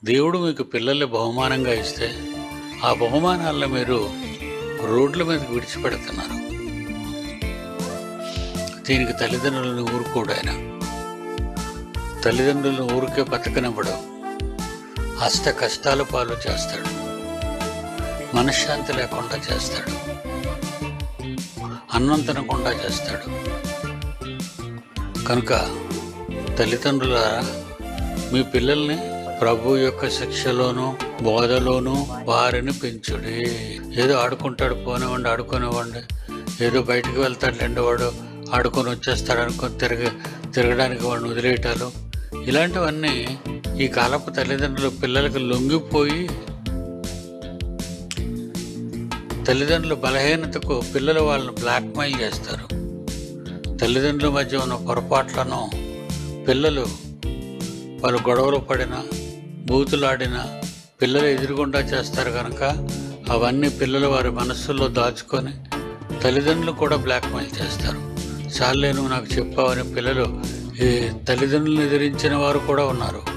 దేవుడు మీకు పిల్లల్ని బహుమానంగా ఇస్తే ఆ బహుమానాలను మీరు రోడ్ల మీదకి విడిచిపెడుతున్నారు. దీనికి తల్లిదండ్రులను ఊరుకోడు ఆయన. తల్లిదండ్రులను ఊరికే బతకనివ్వడు. అష్ట కష్టాల పాలు చేస్తాడు, మనశ్శాంతి లేకుండా చేస్తాడు, అన్నం తినకుండా చేస్తాడు. కనుక తల్లిదండ్రులారా, మీ పిల్లల్ని ప్రభు యొక్క శిక్షలోను బోధలోను వారిని పెంచుడి. ఏదో ఆడుకుంటాడు, పోనివ్వండి, ఆడుకోనివ్వండి. ఏదో బయటికి వెళ్తాడు వాడు, ఆడుకొని వచ్చేస్తాడు అనుకొని తిరగడానికి వాడిని వదిలేయటాలు, ఇలాంటివన్నీ ఈ కాలపు తల్లిదండ్రులు పిల్లలకు లొంగిపోయి తల్లిదండ్రుల బలహీనతకు పిల్లలు వాళ్ళని బ్లాక్మెయిల్ చేస్తారు. తల్లిదండ్రుల మధ్య ఉన్న పొరపాట్లను పిల్లలు వాళ్ళు గొడవలు పడినా బూతులాడినా పిల్లలు ఎదురుగుండా చేస్తారు. కనుక అవన్నీ పిల్లలు వారి మనస్సుల్లో దాచుకొని తల్లిదండ్రులు కూడా బ్లాక్మెయిల్ చేస్తారు. చాలే నువ్వు నాకు చెప్పావని పిల్లలు ఈ తల్లిదండ్రులను ఎదిరించిన వారు కూడా ఉన్నారు.